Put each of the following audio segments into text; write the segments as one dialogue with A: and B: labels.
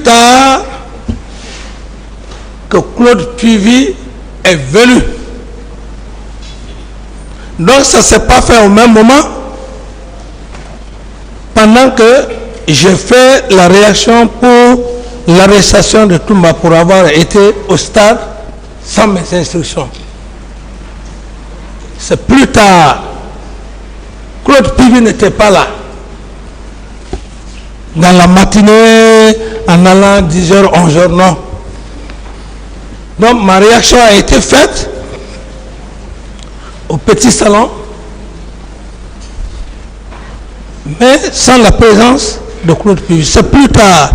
A: tard que Claude Puivy est venu. Donc ça ne s'est pas fait au même moment, pendant que j'ai fait la réaction pour l'arrestation de Toumba pour avoir été au stade sans mes instructions. C'est plus tard. Claude Puivy n'était pas là. Dans la matinée, en allant 10h, 11h, non. Donc ma réaction a été faite au petit salon, mais sans la présence de Claude Puivy. C'est plus tard.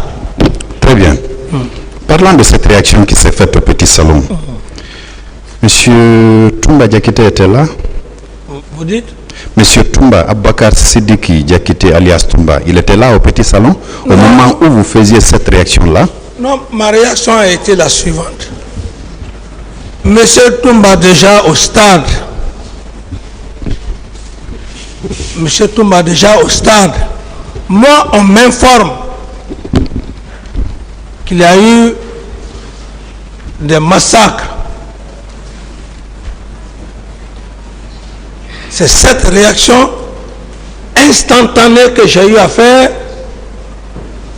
B: Très bien. Parlant de cette réaction qui s'est faite au petit salon, Monsieur Toumba Diakité était là?
A: Vous dites?
B: Monsieur Toumba Abakar Sidiki Diakité alias Toumba, il était là au petit salon au moment où vous faisiez cette réaction-là?
A: Non, ma réaction a été la suivante. Monsieur Toumba déjà au stade. Monsieur Toumba déjà au stade. Moi, on m'informe qu'il y a eu des massacres. C'est cette réaction instantanée que j'ai eu à faire.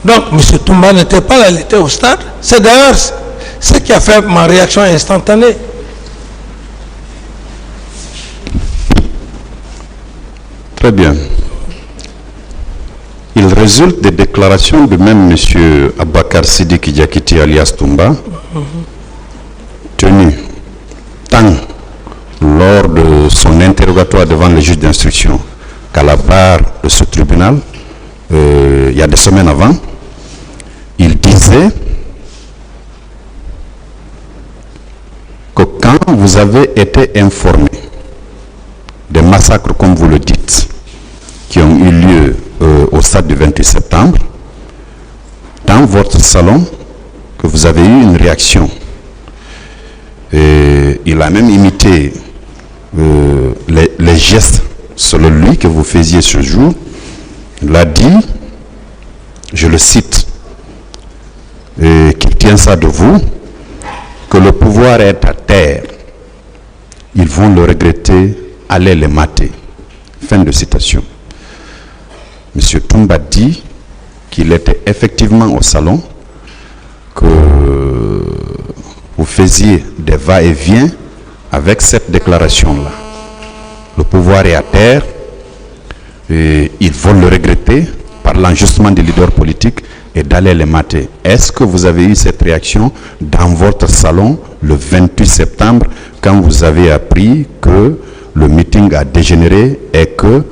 A: Donc, M. Toumba n'était pas là, il était au stade. C'est d'ailleurs ce qui a fait ma réaction instantanée.
B: Très bien. Il résulte des déclarations de même M. Abakar Sidiki Diakité alias Toumba, tenu tant lors de son interrogatoire devant le juge d'instruction qu'à la barre de ce tribunal, il y a des semaines avant, il disait que quand vous avez été informé des massacres, comme vous le dites, qui ont eu lieu au stade du 28 septembre, dans votre salon, que vous avez eu une réaction. Et il a même imité les gestes, selon lui, que vous faisiez ce jour. Il a dit, je le cite, qu'il tient ça de vous, que le pouvoir est à terre. Ils vont le regretter, allez les mater. Fin de citation. Monsieur Toumba dit qu'il était effectivement au salon, que vous faisiez des va-et-vient avec cette déclaration-là. Le pouvoir est à terre, et ils vont le regretter, parlant justement des leaders politiques, et d'aller les mater. Est-ce que vous avez eu cette réaction dans votre salon le 28 septembre, quand vous avez appris que le meeting a dégénéré et que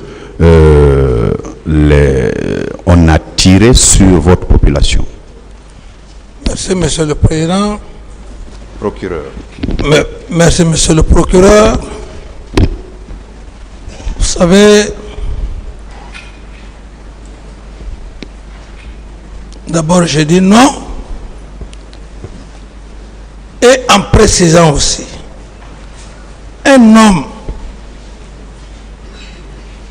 B: on a tiré sur votre population?
A: Merci, Monsieur le Président.
B: Procureur.
A: Merci, Monsieur le Procureur. Vous savez, d'abord, j'ai dit non, et en précisant aussi, un homme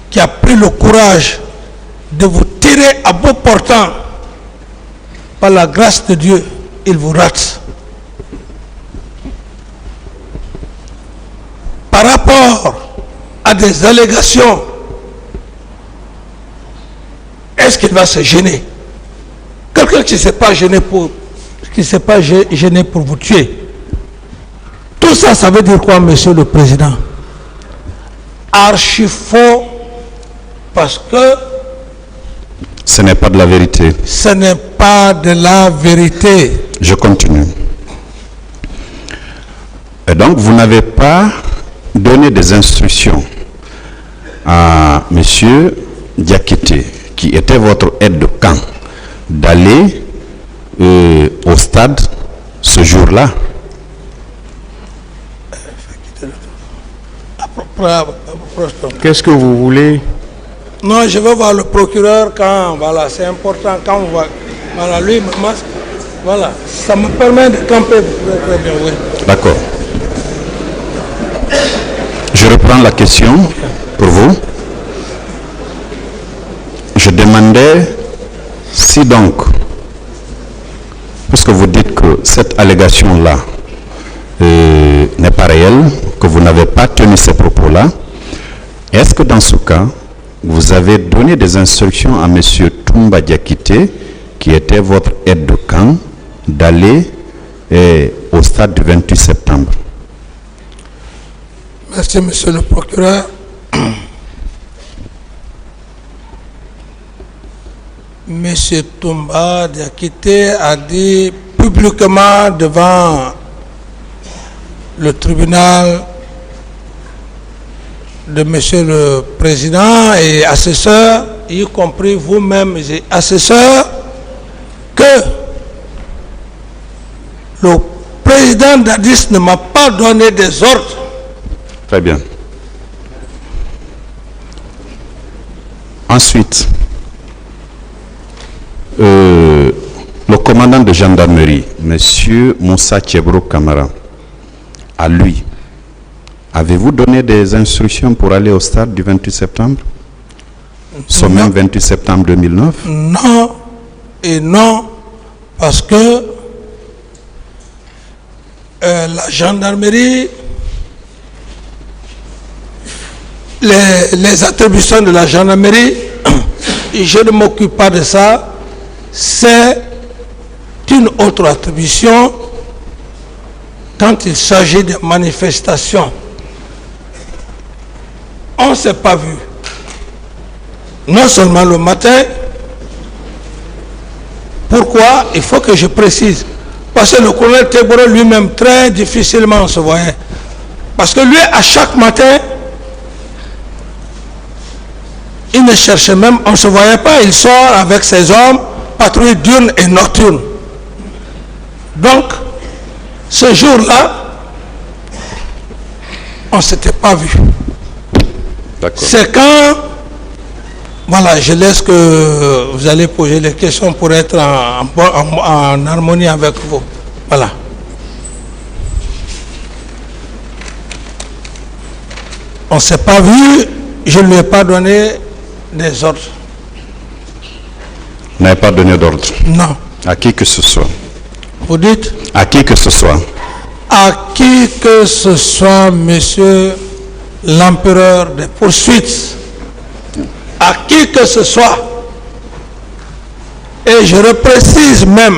A: qui a pris le courage de vous tirer à bout portant, par la grâce de Dieu, il vous rate. Par rapport à des allégations, est-ce qu'il va se gêner? Quelqu'un qui ne s'est pas gêné pour vous tuer. Tout ça, ça veut dire quoi, Monsieur le Président? Archi faux, parce que
B: ce n'est pas de la vérité.
A: Ce n'est pas de la vérité.
B: Je continue. Et donc, vous n'avez pas donné des instructions à M. Diakité, qui était votre aide de camp, d'aller au stade ce jour-là?
C: Qu'est-ce que vous voulez?
A: Non, je vais voir le procureur quand, voilà, c'est important, quand on va, voilà, lui me masque, voilà, ça me permet de camper très bien, oui.
B: D'accord. Je reprends la question pour vous. Je demandais si donc Puisque vous dites que cette allégation-là n'est pas réelle, que vous n'avez pas tenu ces propos-là, est-ce que dans ce cas, vous avez donné des instructions à M. Toumba Diakité, qui était votre aide de camp, d'aller au stade du 28 septembre?
A: Merci, monsieur le procureur. Monsieur Toumba Diakité a dit publiquement devant le tribunal de monsieur le président et assesseur, y compris vous-même, assesseur, que le président Dadis ne m'a pas donné des ordres.
B: Très bien. Ensuite, le commandant de gendarmerie, M. Moussa Tchebro Kamara, à lui, avez-vous donné des instructions pour aller au stade du 28 septembre? Ce même 28 septembre 2009?
A: Non et non, parce que la gendarmerie, les attributions de la gendarmerie, je ne m'occupe pas de ça, c'est une autre attribution quand il s'agit de manifestations. On ne s'est pas vu. Non seulement le matin. Pourquoi? Il faut que je précise. Parce que le colonel Teboro lui-même, très difficilement on se voyait. Parce que lui, à chaque matin, il ne cherchait même, on ne se voyait pas. Il sort avec ses hommes, patrouille diurne et nocturne. Donc, ce jour-là, on ne s'était pas vu. C'est quand, voilà, je laisse que vous allez poser les questions pour être en harmonie avec vous. Voilà. On ne s'est pas vu, je ne lui ai pas donné des ordres.
B: Vous n'avez pas donné d'ordre?
A: Non.
B: À qui que ce soit?
A: Vous dites?
B: À qui que ce soit?
A: À qui que ce soit, monsieur l'empereur des poursuites, à qui que ce soit, et je reprécise même,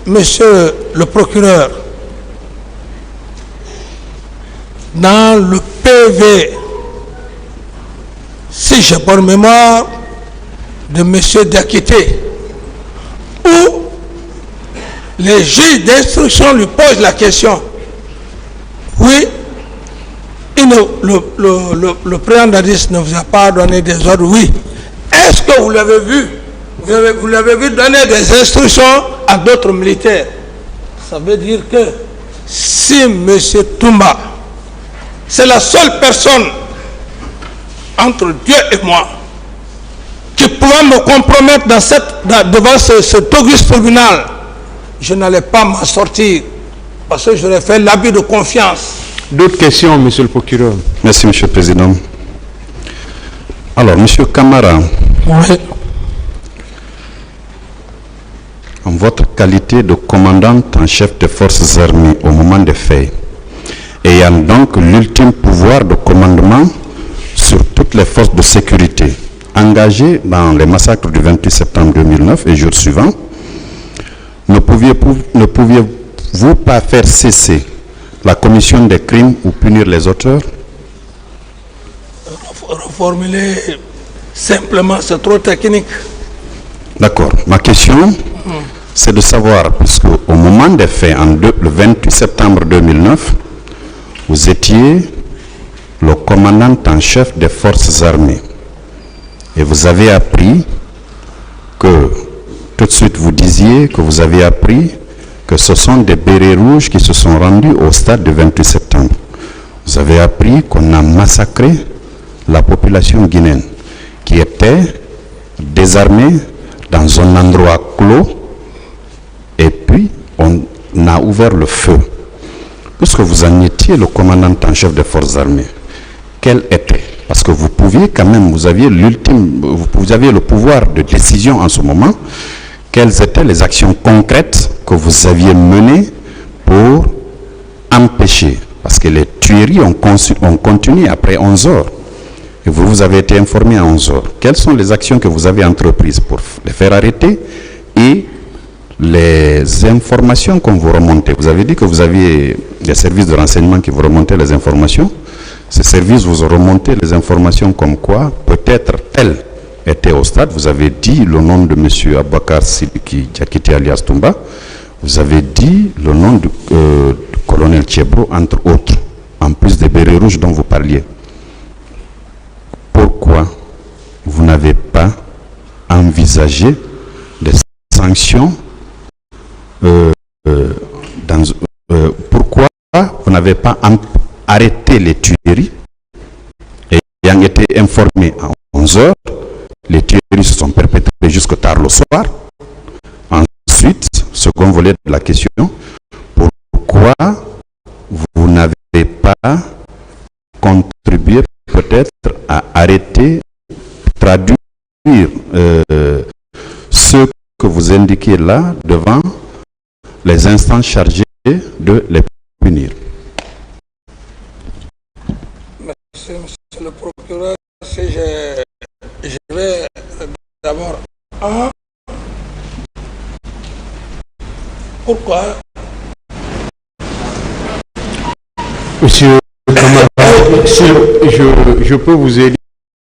A: monsieur le procureur, dans le PV, si j'ai bonne mémoire, de monsieur Diakité, où les juges d'instruction lui posent la question. Oui, le président Dadis ne vous a pas donné des ordres, oui. Est-ce que vous l'avez vu? Vous l'avez vu donner des instructions à d'autres militaires? Ça veut dire que si M. Toumba, c'est la seule personne entre Dieu et moi qui pouvait me compromettre devant cet auguste tribunal, je n'allais pas m'en sortir parce que j'aurais fait l'abus de confiance.
C: D'autres questions, monsieur le procureur?
B: Merci, monsieur le président. Alors, monsieur Kamara,
A: oui.
B: En votre qualité de commandant en chef des forces armées au moment des faits, ayant donc l'ultime pouvoir de commandement sur toutes les forces de sécurité engagées dans les massacres du 28 septembre 2009 et jours suivants, ne pouviez-vous pas faire cesser la commission des crimes ou punir les auteurs?
A: Reformuler simplement, c'est trop technique.
B: D'accord. Ma question, c'est de savoir, parce qu'au moment des faits, le 28 septembre 2009, vous étiez le commandant en chef des forces armées. Et vous avez appris que, tout de suite vous disiez que vous avez appris que ce sont des bérets rouges qui se sont rendus au stade du 28 septembre. Vous avez appris qu'on a massacré la population guinéenne qui était désarmée dans un endroit clos et puis on a ouvert le feu. Puisque vous en étiez le commandant en chef des forces armées, quel était? Parce que vous pouviez quand même, vous aviez le pouvoir de décision en ce moment. quelles étaient les actions concrètes que vous aviez menées pour empêcher, parce que les tueries ont continué après 11 heures, et vous avez été informé à 11 heures. Quelles sont les actions que vous avez entreprises pour les faire arrêter et les informations qu'on vous remontait? Vous avez dit que vous aviez des services de renseignement qui vous remontaient les informations. Ces services vous ont remonté les informations comme quoi peut-être tel était au stade. Vous avez dit le nom de M. Abakar Sidiki Diakité alias Toumba. Vous avez dit le nom du colonel Tchebro, entre autres, en plus des bérets rouges dont vous parliez. Pourquoi vous n'avez pas envisagé des sanctions pourquoi vous n'avez pas arrêté les tueries? Ayant été informé à 11 heures, les tueries se sont perpétrées jusqu'au tard le soir. Ensuite, second volet de la question, pourquoi vous n'avez pas contribué peut-être à arrêter, traduire ce que vous indiquez là devant les instances chargées de les punir?
A: Merci, monsieur le procureur. Si je vais d'abord... Pourquoi?
C: Monsieur Kamara, je peux vous aider,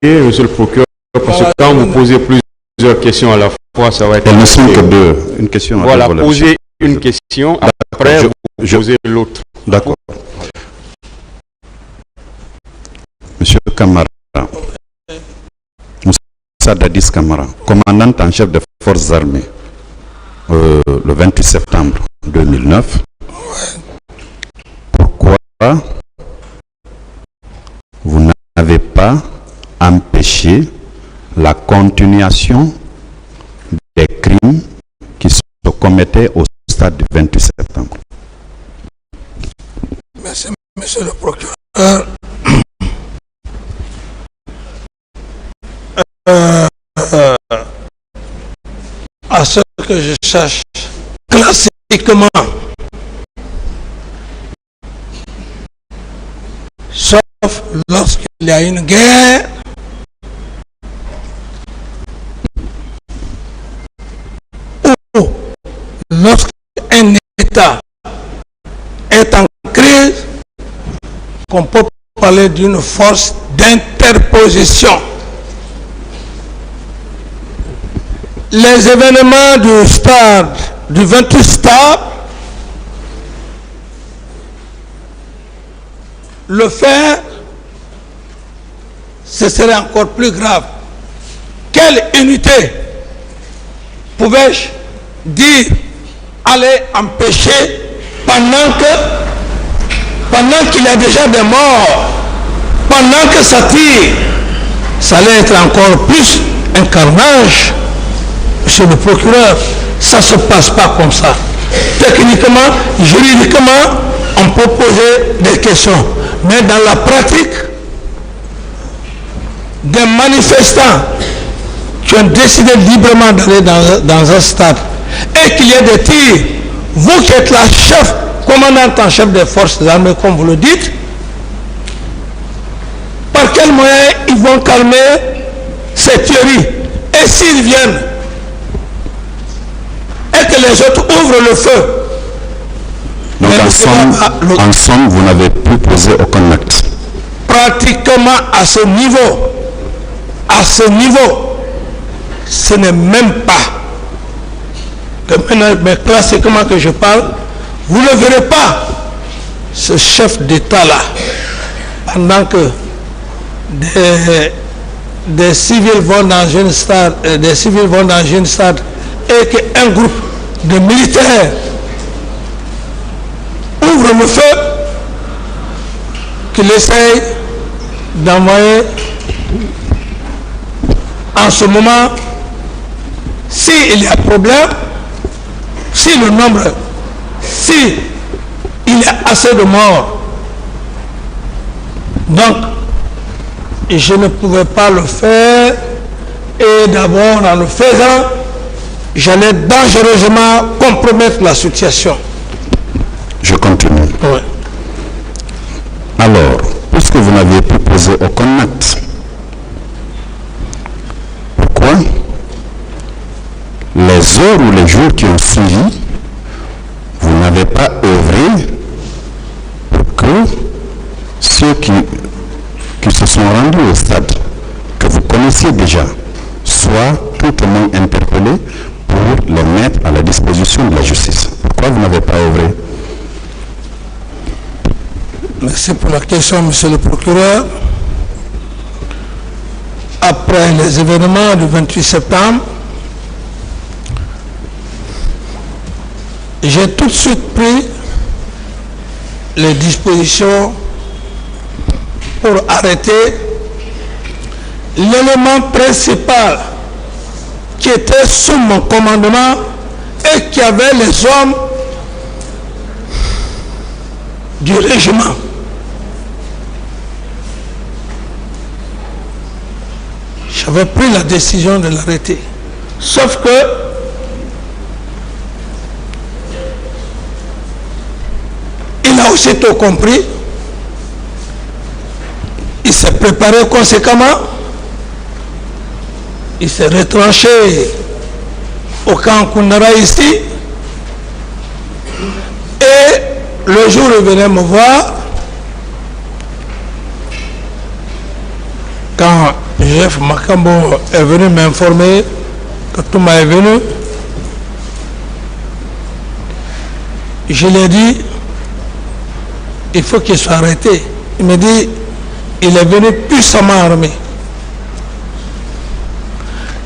C: monsieur le procureur, parce que quand vous posez plusieurs questions à la fois, ça va être...
B: Elles ne sont que deux. Une question.
C: Voilà, posez une question, après vous posez l'autre.
B: D'accord. Monsieur Kamara, Moussa Dadis Kamara, commandant en chef des forces armées, le 28 septembre 2009, pourquoi vous n'avez pas empêché la continuation des crimes qui se commettaient au stade du 28 septembre?
A: Merci, monsieur le procureur. À ce que je cherche, classiquement, sauf lorsqu'il y a une guerre, ou lorsqu'un État est en crise, qu'on peut parler d'une force d'interposition. Les événements du stade, du 28 stade, le faire, ce serait encore plus grave. Quelle unité pouvais-je dire aller empêcher pendant qu'il y a déjà des morts, pendant que ça tire? Ça allait être encore plus un carnage. Monsieur le procureur, ça ne se passe pas comme ça. Techniquement, juridiquement, on peut poser des questions. Mais dans la pratique, des manifestants qui ont décidé librement d'aller dans un stade et qu'il y ait des tirs, vous qui êtes la chef, commandante en chef des forces armées, comme vous le dites, par quels moyens ils vont calmer ces tueries? Et s'ils viennent et que les autres ouvrent le feu.
B: Donc en somme, vous n'avez pu poser aucun acte.
A: Pratiquement à ce niveau, ce n'est même pas. Mais classiquement que je parle, vous ne verrez pas ce chef d'État-là, pendant que des civils vont dans une stade, et qu'un groupe de militaires ouvre le feu, qu'il essaye d'envoyer. En ce moment, s'il y a problème, si il y a assez de morts, donc je ne pouvais pas le faire, et d'abord en le faisant, j'allais dangereusement compromettre la situation.
B: Je continue.
A: Oui.
B: Alors, puisque vous n'aviez pu poser aucun acte, pourquoi les heures ou les jours qui ont suivi, vous n'avez pas œuvré pour que ceux qui se sont rendus au stade, que vous connaissiez déjà, soient tout au moins interpellés pour les mettre à la disposition de la justice? Pourquoi vous n'avez pas œuvré?
A: Merci pour la question, monsieur le procureur. Après les événements du 28 septembre, j'ai tout de suite pris les dispositions pour arrêter l'élément principal qui était sous mon commandement et qui avait les hommes du régiment. J'avais pris la décision de l'arrêter. Sauf que il a aussitôt compris, il s'est préparé conséquemment, il s'est retranché au camp Koundara ici, et le jour où il venait me voir, quand Jeff Makambo est venu m'informer que Touma est venu, je lui ai dit, il faut qu'il soit arrêté. Il me dit, il est venu puissamment armé.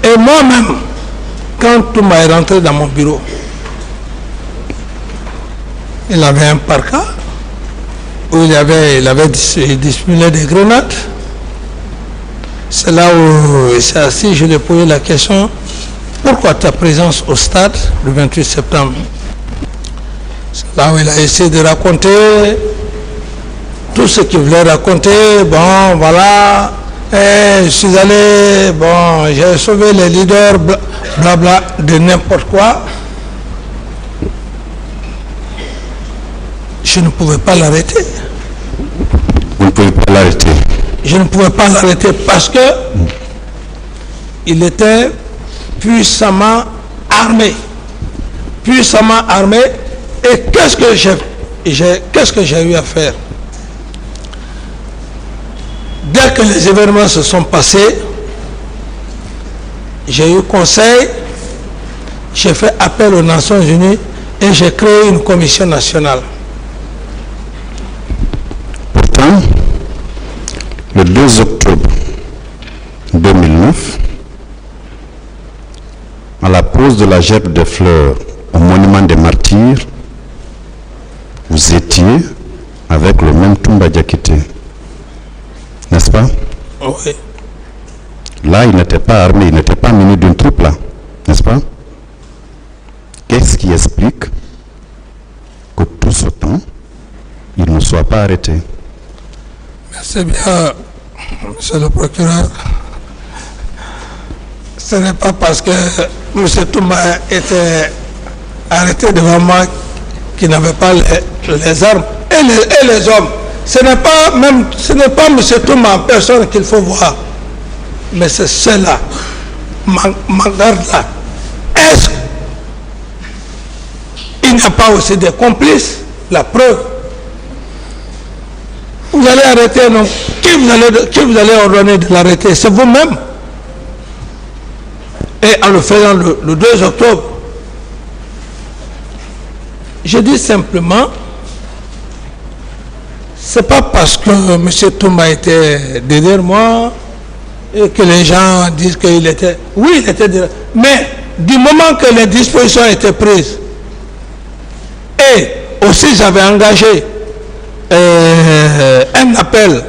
A: Et moi-même, quand Touma est rentré dans mon bureau, il avait un parka où il avait dissimulé des grenades. C'est là où il s'est assis, je lui ai posé la question, pourquoi ta présence au stade le 28 septembre? C'est là où il a essayé de raconter tout ce qu'il voulait raconter. Bon, voilà, je suis allé, bon, j'ai sauvé les leaders, blabla, de n'importe quoi. Je ne pouvais pas l'arrêter.
B: Vous ne pouvez pas l'arrêter?
A: Je ne pouvais pas l'arrêter parce que il était puissamment armé. Puissamment armé. Et qu'est-ce que j'ai eu à faire? Dès que les événements se sont passés, j'ai eu conseil, j'ai fait appel aux Nations Unies et j'ai créé une commission nationale.
B: Pourtant, le 2 octobre 2009, à la pose de la gerbe de fleurs au monument des martyrs, vous étiez avec le même Toumba Diakité, n'est-ce pas?
A: Oui.
B: Là, il n'était pas armé, il n'était pas muni d'une troupe là, n'est-ce pas? Qu'est-ce qui explique que tout ce temps, il ne soit pas arrêté?
A: Merci bien, monsieur le procureur. Ce n'est pas parce que M. Touma était arrêté devant moi qu'il n'avait pas les armes et les hommes. Ce n'est pas M. Touma en personne qu'il faut voir, mais c'est ceux-là, Mangarde-là. Est-ce qu'il n'y a pas aussi des complices? La preuve. Vous allez arrêter, non? Qui vous allez ordonner de l'arrêter? C'est vous-même. Et en le faisant le 2 octobre, je dis simplement, c'est pas parce que M. Touma était derrière moi et que les gens disent qu'il était... Oui, il était derrière. Mais du moment que les dispositions étaient prises, et aussi j'avais engagé un appel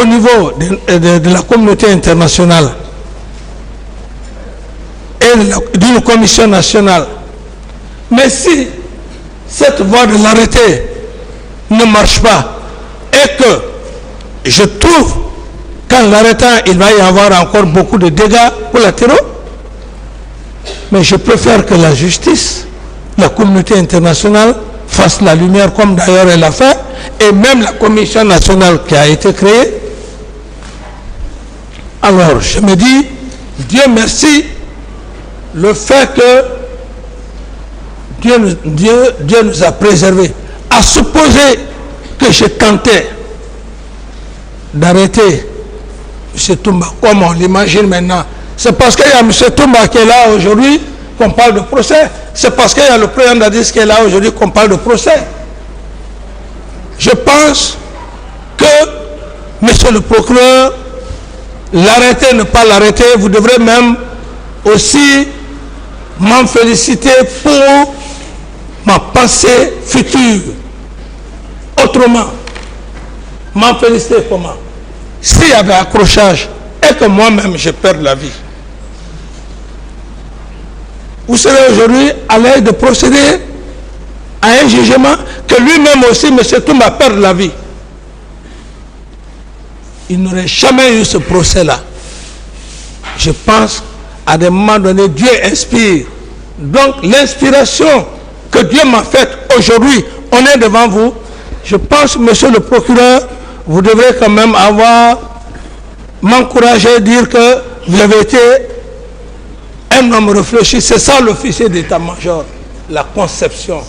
A: au niveau de la communauté internationale et d'une commission nationale. Mais si cette voie de l'arrêté ne marche pas et que je trouve qu'en l'arrêtant il va y avoir encore beaucoup de dégâts collatéraux, Mais je préfère que la justice, la communauté internationale fasse la lumière comme d'ailleurs elle a fait, et même la commission nationale qui a été créée. Alors je me dis, Dieu merci, le fait que Dieu nous a préservés. À supposer que je tentais d'arrêter M. Toumba, comme on l'imagine maintenant, c'est parce qu'il y a M. Toumba qui est là aujourd'hui qu'on parle de procès. C'est parce qu'il y a le président Dadis qui est là aujourd'hui qu'on parle de procès. Je pense que, monsieur le procureur, l'arrêter, ne pas l'arrêter, vous devrez même aussi m'en féliciter pour ma pensée future. Autrement, m'en féliciter comment? S'il y avait accrochage et que moi-même je perds la vie, vous serez aujourd'hui à l'aise de procéder à un jugement que lui-même aussi, M. Toumba, perd la vie. Il n'aurait jamais eu ce procès-là. Je pense, à des moments donnés, Dieu inspire. Donc, l'inspiration que Dieu m'a faite aujourd'hui, on est devant vous. Je pense, monsieur le procureur, vous devrez quand même m'encourager, dire que vous avez été un homme réfléchi. C'est ça l'officier d'état-major, la conception.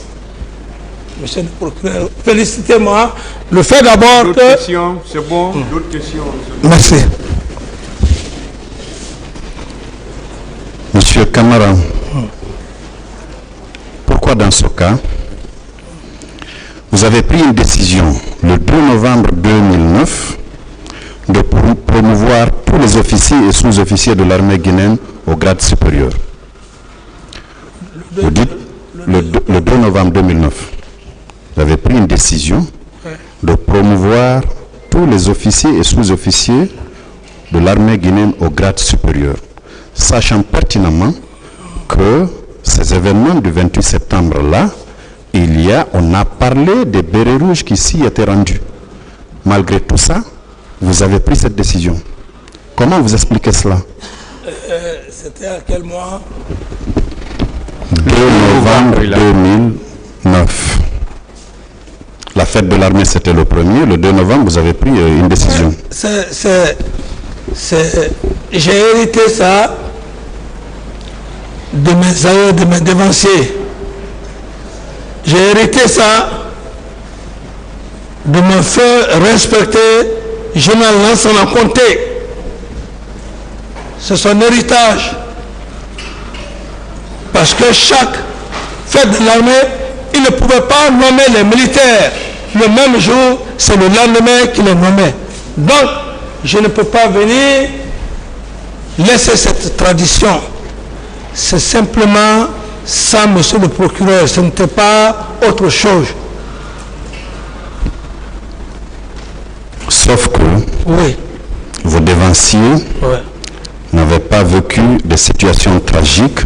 A: Monsieur le procureur, félicitez-moi. Le fait d'abord que...
C: D'autres questions, c'est bon. D'autres questions.
A: Merci.
B: Monsieur Camara, pourquoi dans ce cas, vous avez pris une décision le 2 novembre 2009 de promouvoir tous les officiers et sous-officiers de l'armée guinéenne au grade supérieur? Vous dites le 2 novembre 2009. Vous avez pris une décision de promouvoir tous les officiers et sous-officiers de l'armée guinéenne au grade supérieur, sachant pertinemment que ces événements du 28 septembre-là, on a parlé des bérets rouges qui s'y étaient rendus. Malgré tout ça, vous avez pris cette décision. Comment vous expliquez cela?
A: C'était à quel mois?
B: 2 novembre 2009. La fête de l'armée, c'était le 1er. Le 2 novembre, vous avez pris une décision.
A: J'ai hérité ça de mes aïeux, de mes devanciers. J'ai hérité ça de me faire respecter Général Lansana Conté. C'est son héritage. Parce que chaque fête de l'armée, il ne pouvait pas nommer les militaires. Le même jour, c'est le lendemain qu'il les nommait. Donc, je ne peux pas venir laisser cette tradition. C'est simplement ça, monsieur le procureur. Ce n'était pas autre chose.
B: Sauf que
A: oui,
B: vos devanciers n'avaient pas vécu des situations tragiques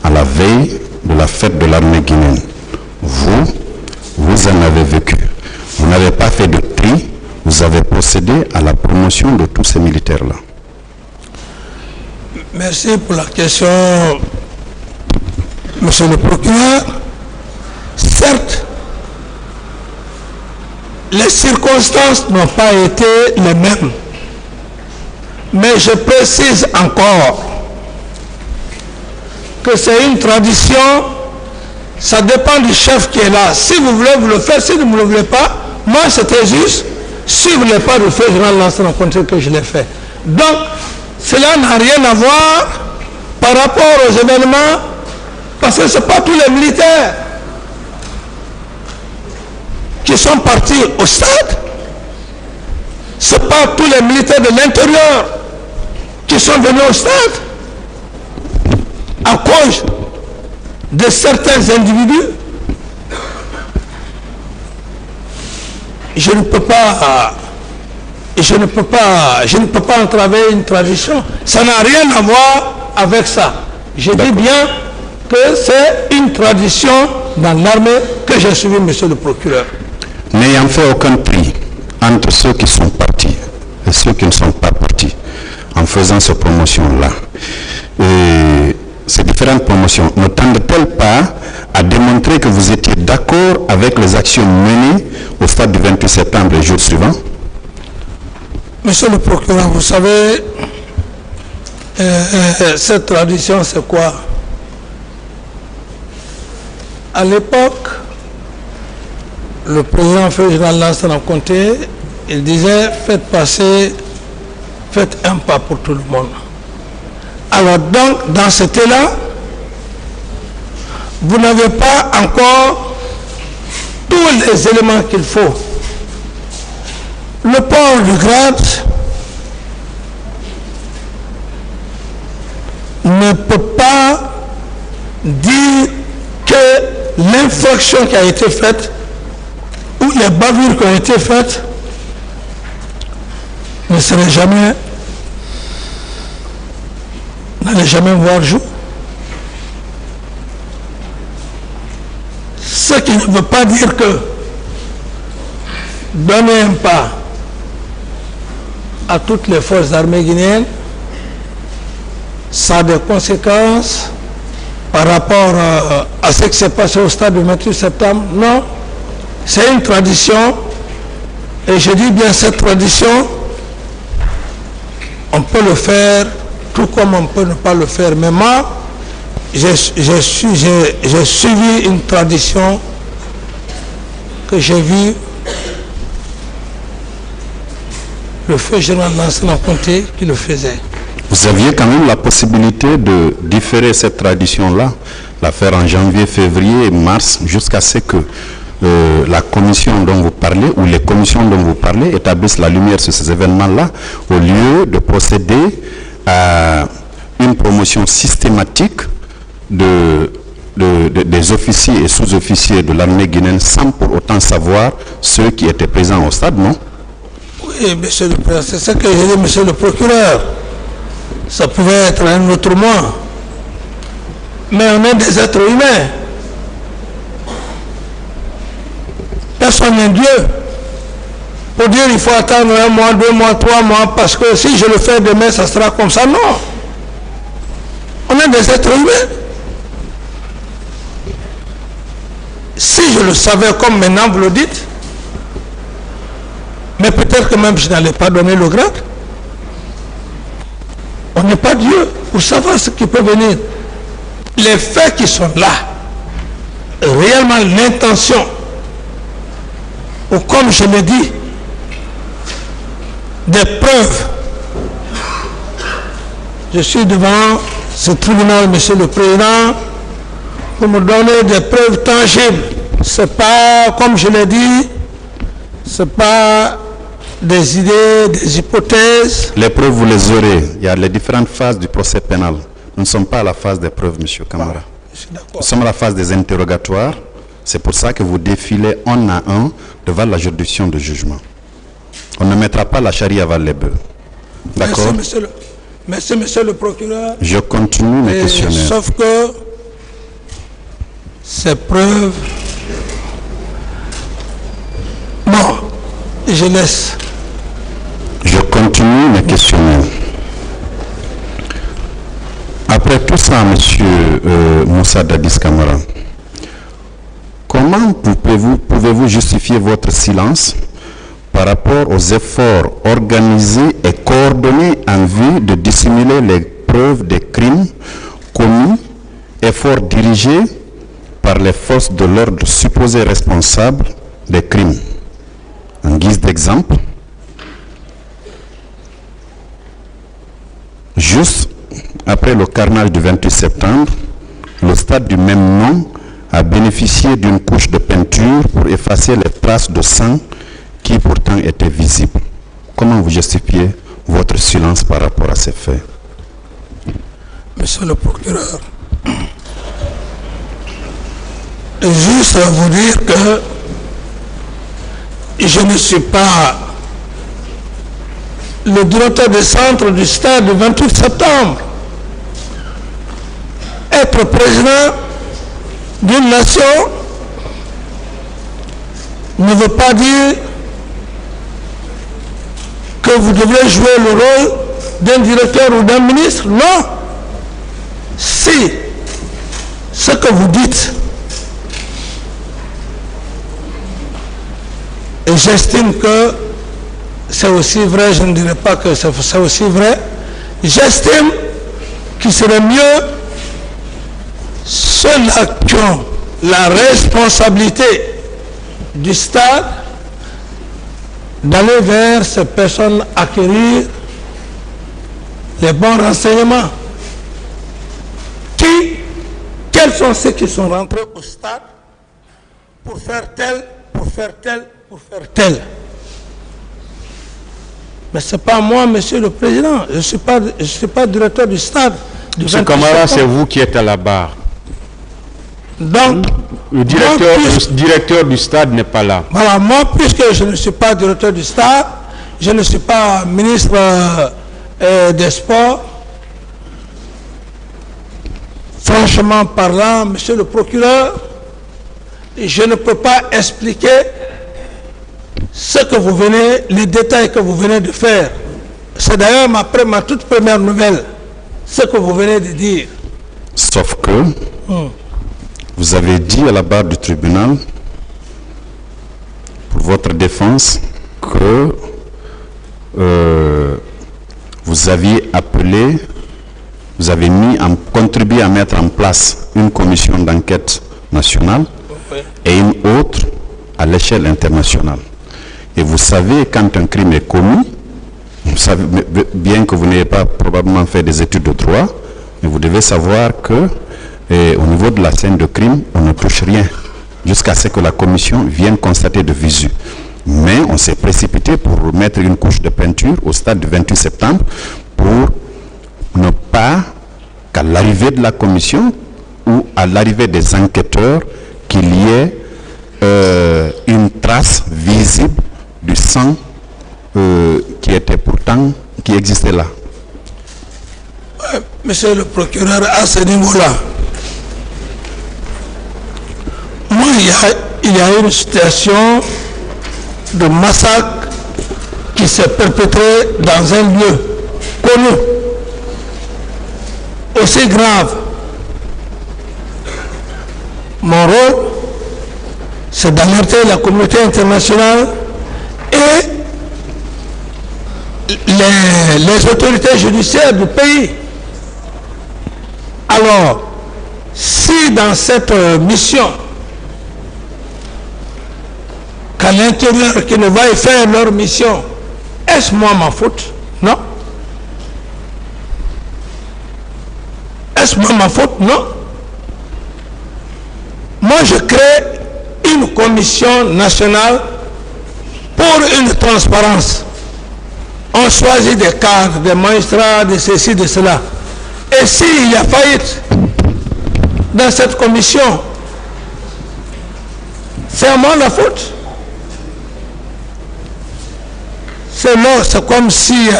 B: à la veille de la fête de l'armée guinéenne. Vous en avez vécu. Vous n'avez pas fait de tri, vous avez procédé à la promotion de tous ces militaires-là.
A: Merci pour la question, monsieur le procureur. Certes, les circonstances n'ont pas été les mêmes. Mais je précise encore que c'est une tradition, ça dépend du chef qui est là. Si vous voulez, vous le faites. Si vous ne le voulez pas, moi c'était juste, si vous ne voulez pas le faire, je vais lancer rencontrer que je l'ai fait. Donc, cela n'a rien à voir par rapport aux événements, parce que ce n'est pas tous les militaires qui sont partis au stade. Ce n'est pas tous les militaires de l'intérieur qui sont venus au stade à cause de certains individus. Je ne peux pas entraver une tradition. Ça n'a rien à voir avec ça. Je dis bien que c'est une tradition dans l'armée que j'ai suivi, monsieur le procureur.
B: N'ayant fait aucun tri entre ceux qui sont partis et ceux qui ne sont pas partis en faisant cette promotion-là, ces différentes promotions ne tendent-elles pas à démontrer que vous étiez d'accord avec les actions menées au stade du 28 septembre et jours suivants?
A: Monsieur le procureur, vous savez, cette tradition, c'est quoi? À l'époque, le président fédéral Lansana Conté, il disait, faites un pas pour tout le monde. Alors donc, dans cet élan, vous n'avez pas encore tous les éléments qu'il faut. Le port du grade ne peut pas dire que l'infraction qui a été faite ou les bavures qui ont été faites n'allait jamais voir jour. Ce qui ne veut pas dire que donner un pas à toutes les forces armées guinéennes, ça a des conséquences par rapport à ce qui s'est passé au stade du 28 septembre. Non, c'est une tradition, et je dis bien cette tradition, on peut le faire tout comme on peut ne pas le faire. Mais moi, j'ai suivi une tradition que j'ai vue le feu général Lansana Conté qui le faisait.
B: Vous aviez quand même la possibilité de différer cette tradition-là, la faire en janvier, février, mars, jusqu'à ce que la commission dont vous parlez, ou les commissions dont vous parlez, établissent la lumière sur ces événements-là, au lieu de procéder à une promotion systématique des officiers et sous-officiers de l'armée guinéenne sans pour autant savoir ceux qui étaient présents au stade, non?
A: Oui, monsieur le président, c'est ce que j'ai dit, monsieur le procureur. Ça pouvait être un autre mois. Mais on est des êtres humains. Personne n'est Dieu. Pour dire il faut attendre 1 mois, 2 mois, 3 mois, parce que si je le fais demain, ça sera comme ça. Non. On est des êtres humains. Si je le savais comme maintenant vous le dites, mais peut-être que même je n'allais pas donner le grade. On n'est pas Dieu pour savoir ce qui peut venir. Les faits qui sont là, réellement l'intention, ou comme je l'ai dit, des preuves. Je suis devant ce tribunal, monsieur le président, pour me donner des preuves tangibles. C'est pas, comme je l'ai dit, c'est pas des idées, des hypothèses.
B: Les preuves, vous les aurez. Il y a les différentes phases du procès pénal. Nous ne sommes pas à la phase des preuves, monsieur Camara. Nous sommes à la phase des interrogatoires. C'est pour ça que vous défilez un à un devant la juridiction de jugement. On ne mettra pas la charrue avant les bœufs. D'accord?
A: Merci, monsieur le procureur.
B: Je continue mes questionnaires.
A: Sauf que ces preuves... Bon, je laisse.
B: Je continue mes questionnaires. Après tout ça, monsieur Moussa Dadis Camara, comment pouvez-vous justifier votre silence par rapport aux efforts organisés et coordonnés en vue de dissimuler les preuves des crimes commis, efforts dirigés par les forces de l'ordre supposées responsables des crimes? En guise d'exemple, juste après le carnage du 28 septembre, le stade du même nom a bénéficié d'une couche de peinture pour effacer les traces de sang qui pourtant étaient visibles. Comment vous justifiez votre silence par rapport à ces faits?
A: Monsieur le procureur, juste vous dire que je ne suis pas le directeur des centres du stade du 28 septembre. Être président d'une nation ne veut pas dire que vous devrez jouer le rôle d'un directeur ou d'un ministre. Non. Si ce que vous dites, et j'estime que c'est aussi vrai, je ne dirais pas que c'est aussi vrai, j'estime qu'il serait mieux ceux-là qui ont la responsabilité du stade d'aller vers ces personnes acquérir les bons renseignements. Quels sont ceux qui sont rentrés au stade pour faire tel, pour faire tel, pour faire tel? Mais ce n'est pas moi, monsieur le président. Je ne suis pas directeur du stade.
C: Monsieur Camara, c'est vous qui êtes à la barre.
A: Donc,
C: le directeur du stade n'est pas là.
A: Voilà, moi, puisque je ne suis pas directeur du stade, je ne suis pas ministre des Sports, franchement parlant, monsieur le procureur, je ne peux pas expliquer ce que vous venez, les détails que vous venez de faire. C'est d'ailleurs ma toute première nouvelle, ce que vous venez de dire.
B: Sauf que vous avez dit à la barre du tribunal, pour votre défense, que vous aviez appelé, vous avez contribué à mettre en place une commission d'enquête nationale et une autre à l'échelle internationale. Et vous savez, quand un crime est commis, vous savez bien que vous n'avez pas probablement fait des études de droit, mais vous devez savoir que au niveau de la scène de crime, on ne touche rien jusqu'à ce que la commission vienne constater de visu. Mais on s'est précipité pour mettre une couche de peinture au stade du 28 septembre pour ne pas qu'à l'arrivée de la commission ou à l'arrivée des enquêteurs, qu'il y ait une trace visible du sang qui existait là.
A: Monsieur le procureur, à ce niveau-là, moi, il y a une situation de massacre qui s'est perpétrée dans un lieu connu, aussi grave. Mon rôle, c'est d'alerter la communauté internationale et les autorités judiciaires du pays. Alors, si dans cette mission, qu'à l'intérieur qui ne va y faire leur mission, est-ce moi ma faute? Non. Est-ce moi ma faute? Non. Moi, je crée une commission nationale pour une transparence. On choisit des cadres, des magistrats, de ceci, de cela. Et s'il y a faillite dans cette commission, c'est à moi la faute. C'est comme si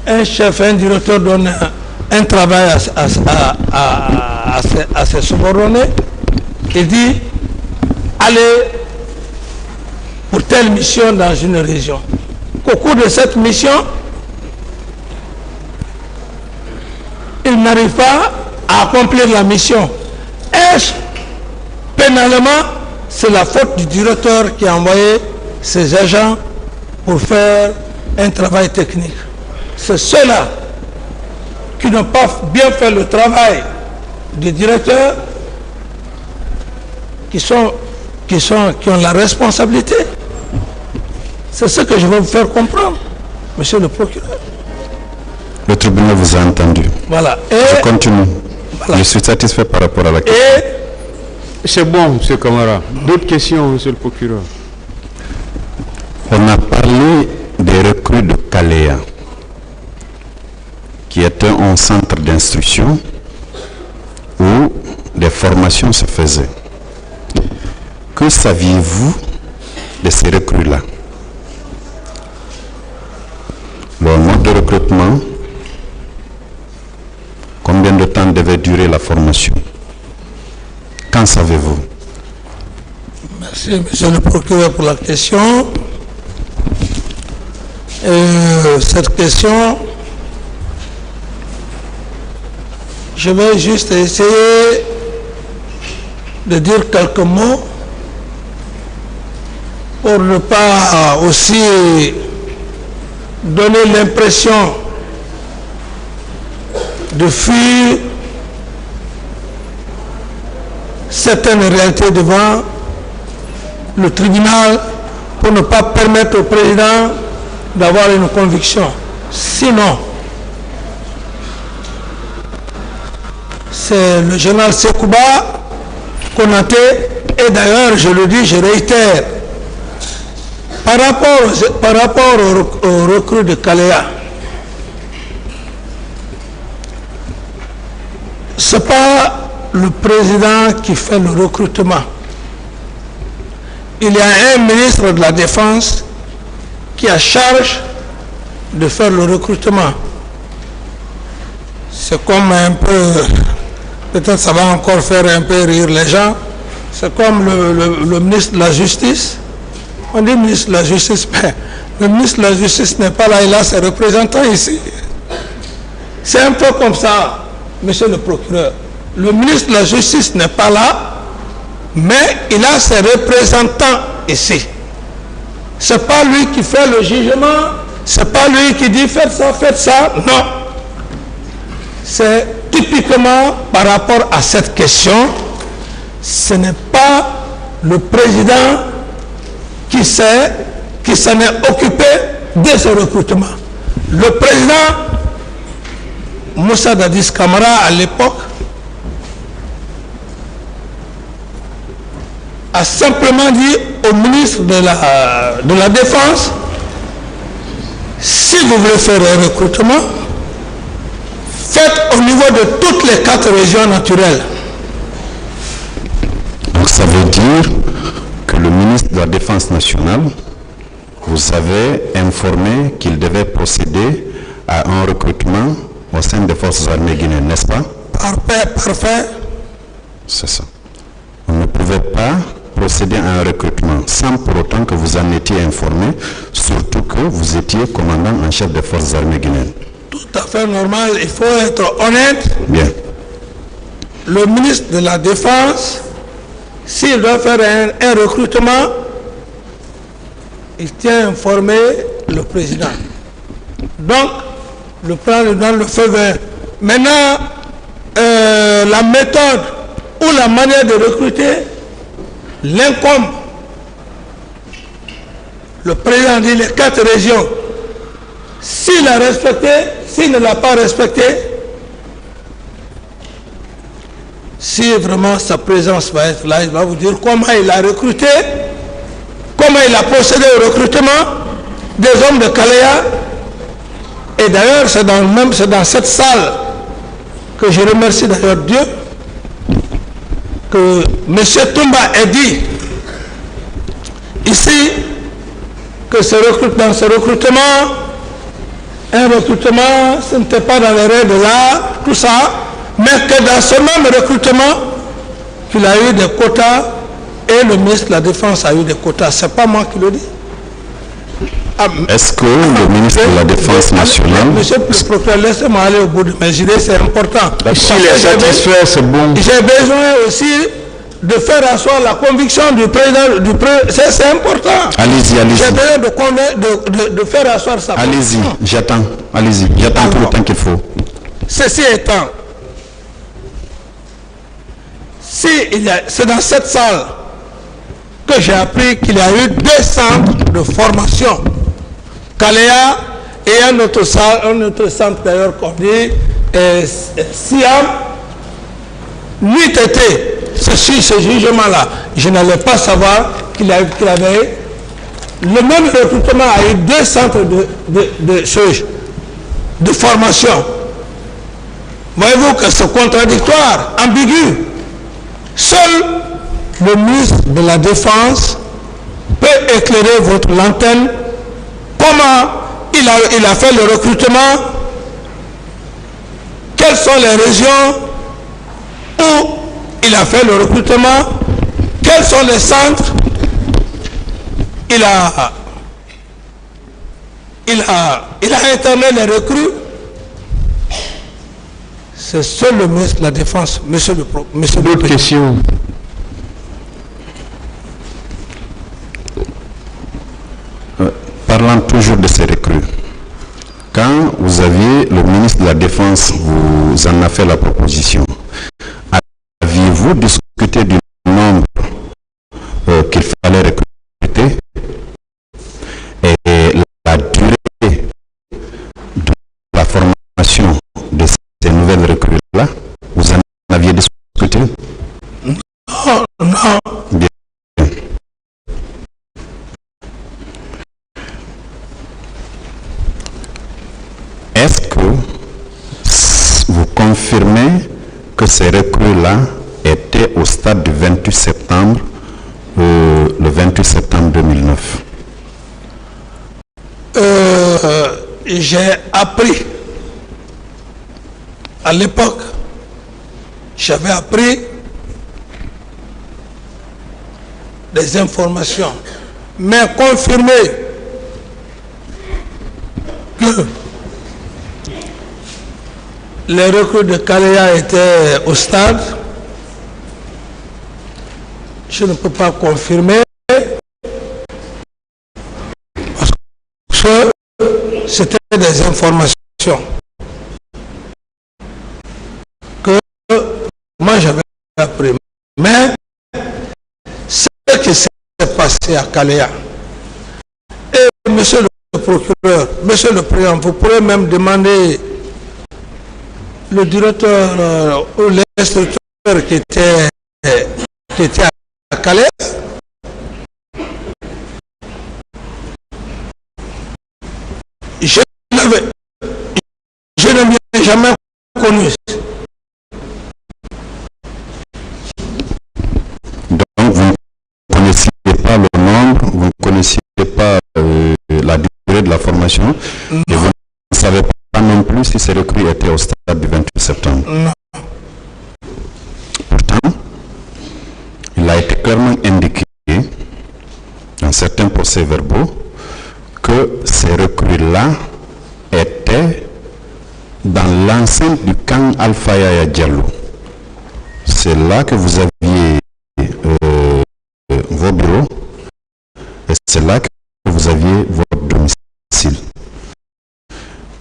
A: un chef, un directeur donne un travail à ses subordonnés. Il dit, allez pour telle mission dans une région. Au cours de cette mission, il n'arrive pas à accomplir la mission. Est-ce pénalement, c'est la faute du directeur qui a envoyé ses agents pour faire un travail technique? C'est ceux-là qui n'ont pas bien fait le travail du directeur qui ont la responsabilité. C'est ce que je vais vous faire comprendre, monsieur le procureur.
B: Le tribunal vous a entendu.
A: Voilà.
B: Je continue. Voilà. Je suis satisfait par rapport à la question.
C: C'est bon, monsieur Camara. D'autres questions, monsieur le procureur?
B: On a parlé des recrues de Kalea, qui est un centre d'instruction où des formations se faisaient. Que saviez-vous de ces recrues-là? Le mode de recrutement, combien de temps devait durer la formation? Qu'en savez-vous?
A: Merci, monsieur le procureur, pour la question. Cette question, Je vais juste essayer de dire quelques mots pour ne pas aussi donner l'impression de fuir certaines réalités devant le tribunal pour ne pas permettre au président d'avoir une conviction. Sinon, c'est le général Sekouba Konaté, et d'ailleurs, je le dis, je réitère, par rapport au recrue de Kalea, ce n'est pas le président qui fait le recrutement. Il y a un ministre de la Défense qui a charge de faire le recrutement. C'est comme un peu, peut-être ça va encore faire un peu rire les gens, c'est comme le ministre de la Justice. On dit ministre de la Justice, mais le ministre de la Justice n'est pas là, il a ses représentants ici. C'est un peu comme ça, monsieur le procureur. Le ministre de la Justice n'est pas là, mais il a ses représentants ici. Ce n'est pas lui qui fait le jugement, ce n'est pas lui qui dit faites ça, non. C'est typiquement par rapport à cette question, ce n'est pas le président qui s'en est occupé de ce recrutement. Le président Moussa Dadis Camara à l'époque a simplement dit au ministre de la Défense, si vous voulez faire un recrutement, faites au niveau de toutes les 4 régions naturelles.
B: Donc ça veut dire que le ministre de la Défense nationale vous avait informé qu'il devait procéder à un recrutement au sein des forces armées guinéennes, n'est-ce pas?
A: Parfait.
B: C'est ça. On ne pouvait pas procéder à un recrutement sans pour autant que vous en étiez informé, surtout que vous étiez commandant en chef des forces armées guinéennes.
A: Tout à fait normal, il faut être honnête.
B: Bien.
A: Le ministre de la Défense, s'il doit faire un recrutement, il tient à informer le président. Donc, le président donne le feu vert. Maintenant, la méthode ou la manière de recruter l'incombe. Le président dit les 4 régions. S'il a respecté, s'il ne l'a pas respecté, si vraiment sa présence va être là, il va vous dire comment il a recruté, comment il a procédé au recrutement des hommes de Kalea. Et d'ailleurs, c'est dans cette salle que je remercie d'ailleurs Dieu que M. Toumba ait dit ici que ce recrutement, un recrutement, ce n'était pas dans les règles de l'art, tout ça, mais que dans ce même recrutement, qu'il a eu des quotas et le ministre de la Défense a eu des quotas. Ce n'est pas moi qui le dis.
B: Est-ce que le ministre de la Défense nationale...
A: Monsieur le procureur, laissez-moi aller au bout de mes idées, c'est important.
C: S'il est satisfait, c'est bon.
A: J'ai besoin aussi de faire asseoir la conviction du président, c'est important.
B: Allez-y.
A: J'ai besoin de faire asseoir sa conviction.
B: Allez-y, j'attends tout le temps qu'il faut.
A: Ceci étant, c'est dans cette salle que j'ai appris qu'il y a eu 2 centres de formation. Kalea et un autre centre d'ailleurs qu'on dit Siam. N'eût été ce jugement-là, je n'allais pas savoir qu'il avait le même recrutement a eu 2 centres de formation. Voyez-vous que c'est contradictoire, ambigu. Seul le ministre de la Défense peut éclairer votre lanterne. Comment il a fait le recrutement? Quelles sont les régions où il a fait le recrutement? Quels sont les centres? Il a interné les recrues. C'est seul le ministre de la Défense, monsieur le Président.
C: D'autres questions?
B: Parlant toujours de ces recrues, quand vous aviez le ministre de la Défense, vous en a fait la proposition, aviez-vous discuté du nombre qu'il fallait recruter et la durée de la formation de ces nouvelles recrues-là? Vous en aviez discuté?
A: Non, non.
B: Bien. Est-ce que vous confirmez que ces recrues-là étaient au stade du 28 septembre, le 28 septembre 2009?
A: J'ai appris, à l'époque, j'avais appris des informations, mais confirmé que les recrues de Kalea étaient au stade, je ne peux pas confirmer parce que c'était des informations que moi j'avais appris. Mais ce qui s'est passé à Kalea, et monsieur le procureur, monsieur le président, vous pourrez même demander le directeur ou l'instructeur qui était à Calais. Je ne l'ai jamais connu.
B: Donc vous ne connaissiez pas le nombre, vous ne connaissiez pas la durée de la formation, et vous ne savez pas non plus si ces recrues étaient au stade du 28 septembre.
A: Non.
B: Pourtant, il a été clairement indiqué dans certains procès-verbaux que ces recrues-là étaient dans l'enceinte du camp Alpha Yaya Diallo. C'est là que vous aviez vos bureaux et c'est là que vous aviez votre domicile.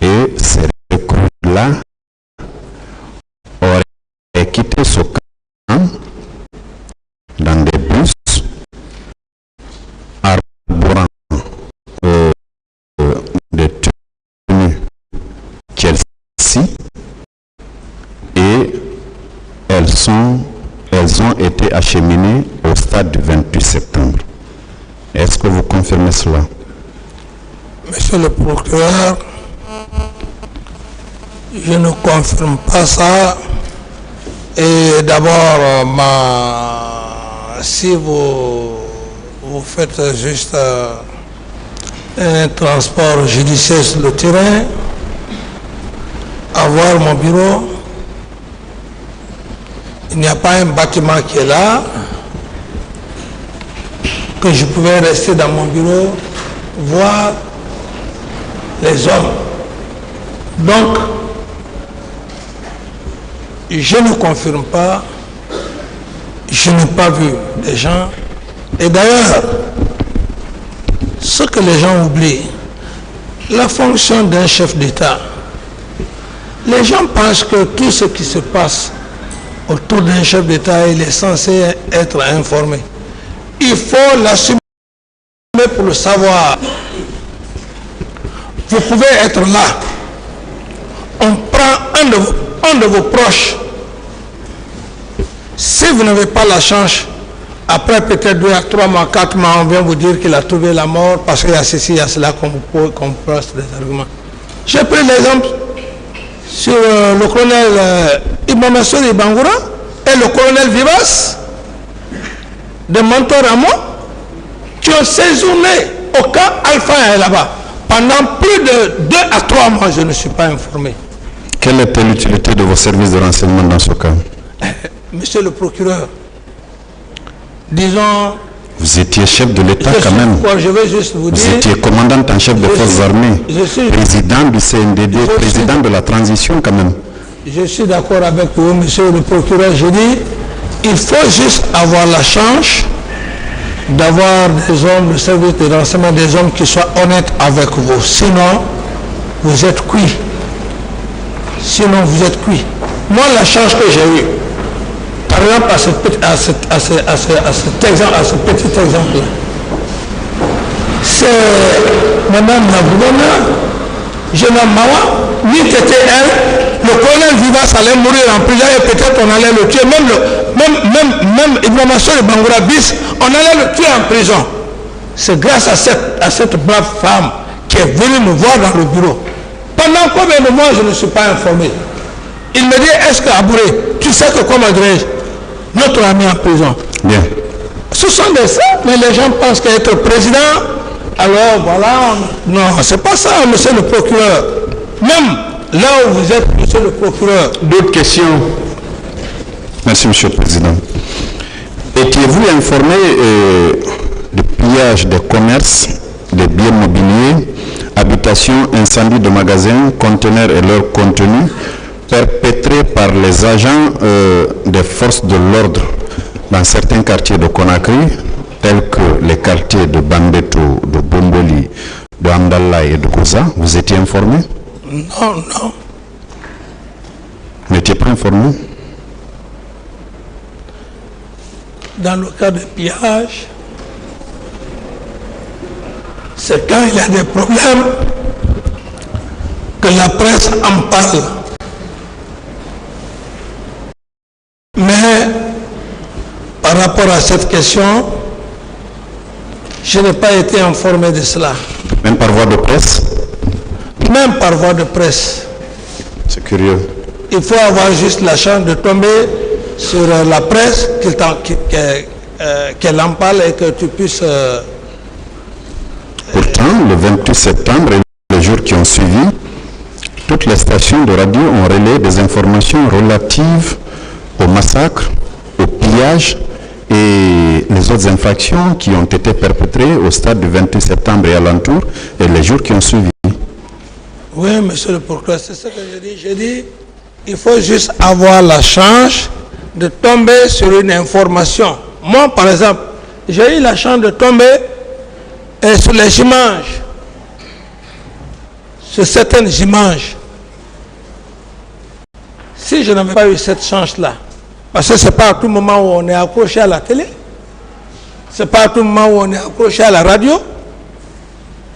B: Et ces recrues-là auraient quitté ce camp dans des bus arborant des tenues Chelsea et elles ont été acheminées au stade du 28 septembre. Est-ce que vous confirmez cela?
A: Monsieur le procureur, je ne confirme pas ça. Et d'abord, si vous faites juste un transport judiciaire sur le terrain, avoir mon bureau, il n'y a pas un bâtiment qui est là, que je pouvais rester dans mon bureau, voir les hommes. Donc, je ne confirme pas, je n'ai pas vu des gens. Et d'ailleurs, ce que les gens oublient, la fonction d'un chef d'État, les gens pensent que tout ce qui se passe autour d'un chef d'État, il est censé être informé. Il faut l'assumer pour le savoir. Vous pouvez être là. On prend un de vos proches. Si vous n'avez pas la chance, après peut-être 2 à 3 mois, 4 mois, on vient vous dire qu'il a trouvé la mort parce qu'il y a ceci, il y a cela, qu'on place des arguments. J'ai pris l'exemple sur le colonel Ibamassou Ibangoura et le colonel Vivas de Montoramo qui ont séjourné au camp Alpha là-bas. Pendant plus de 2 à 3 mois, je ne suis pas informé.
B: Quelle était l'utilité de vos services de renseignement dans ce cas?
A: Monsieur le procureur, disons...
B: Vous étiez chef de l'État quand même.
A: Je vais juste vous dire...
B: Vous étiez commandant en chef des forces armées, président du CNDD, président de la transition quand même.
A: je suis d'accord avec vous, monsieur le procureur. Je dis, il faut juste avoir la chance d'avoir des hommes de service de renseignement, des hommes qui soient honnêtes avec vous. Sinon, vous êtes cuit. Sinon, vous êtes cuit. Moi, la chance que j'ai eue, par exemple, à ce petit exemple-là, c'est Mme Nabouna, jeune Mawa, ni était elle, le colonel Vivas allait mourir en prison et peut-être on allait le tuer, même Ibn Massour et Bangoura Bis, on allait le tuer en prison. C'est grâce à cette brave femme qui est venue me voir dans le bureau. Pendant combien de mois je ne suis pas informé? Il me dit, est-ce que Abouré, tu sais que comment dirais-je, notre ami en prison.
B: Bien.
A: Ce sont des faits, mais les gens pensent qu'être président, alors voilà, non, c'est pas ça, monsieur le procureur. Même là où vous êtes, monsieur le procureur.
C: D'autres questions?
B: Merci, monsieur le président. Étiez-vous informé du pillage des commerces, des biens mobiliers, habitations, incendies de magasins, conteneurs et leur contenu perpétrés par les agents des forces de l'ordre dans certains quartiers de Conakry, tels que les quartiers de Bambeto, de Bomboli, de Amdallah et de Kouza? Vous étiez informé?
A: Non, non.
B: Vous n'étiez pas informé?
A: Dans le cas de pillage, c'est quand il y a des problèmes que la presse en parle. Mais par rapport à cette question, je n'ai pas été informé de cela.
B: Même par voie de presse?
A: Même par voie de presse.
B: C'est curieux.
A: Il faut avoir juste la chance de tomber sur la presse, qu'elle en parle et que tu puisses...
B: Pourtant, le 28 septembre et les jours qui ont suivi, toutes les stations de radio ont relayé des informations relatives au massacre, au pillage et les autres infractions qui ont été perpétrées au stade du 28 septembre et alentour et les jours qui ont suivi.
A: Oui, monsieur le procureur, c'est ce que je dis. Je dis, il faut juste avoir la chance de tomber sur une information. Moi, par exemple, j'ai eu la chance de tomber sur les images, sur certaines images. Si je n'avais pas eu cette chance-là, parce que ce n'est pas à tout moment où on est accroché à la télé, ce n'est pas à tout moment où on est accroché à la radio,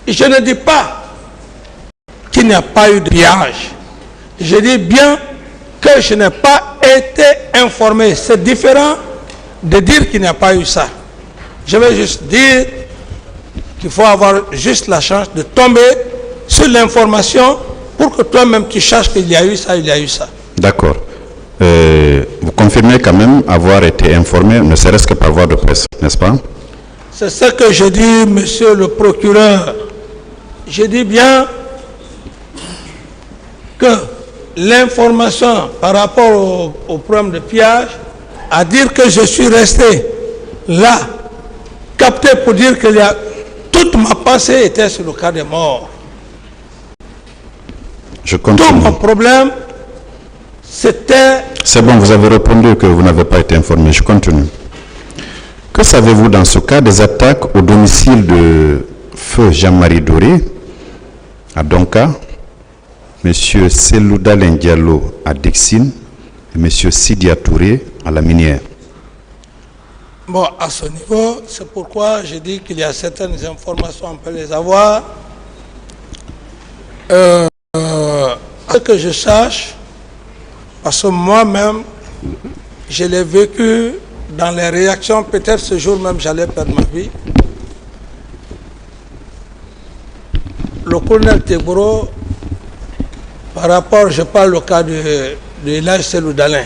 A: et je ne dis pas qu'il n'y a pas eu de pillage. Je dis bien que je n'ai pas été informé. C'est différent de dire qu'il n'y a pas eu ça. Je vais juste dire qu'il faut avoir juste la chance de tomber sur l'information pour que toi-même tu cherches qu'il y a eu ça, il y a eu ça.
B: D'accord. Vous confirmez quand même avoir été informé, ne serait-ce que par voie de presse, n'est-ce pas?
A: C'est ce que je dis, monsieur le procureur. Je dis bien que l'information par rapport au problème de pillage, à dire que je suis resté là, capté pour dire que toute ma pensée était sur le cas des morts.
B: Je continue.
A: Tout mon problème, c'était...
B: C'est bon, vous avez répondu que vous n'avez pas été informé. Je continue. Que savez-vous dans ce cas des attaques au domicile de feu Jean-Marie Doré à Donka, M. Selouda Diallo à Dixine et M. Sidia Touré à la Minière?
A: Bon, à ce niveau, c'est pourquoi je dis qu'il y a certaines informations, on peut les avoir. Ce que je sache, parce que moi-même, je l'ai vécu dans les réactions, peut-être ce jour même j'allais perdre ma vie. Le colonel Teboro, par rapport, je parle au cas de Elhadji Cellou Dalein.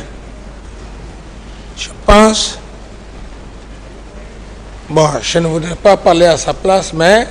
A: Je pense, bon, je ne voudrais pas parler à sa place, mais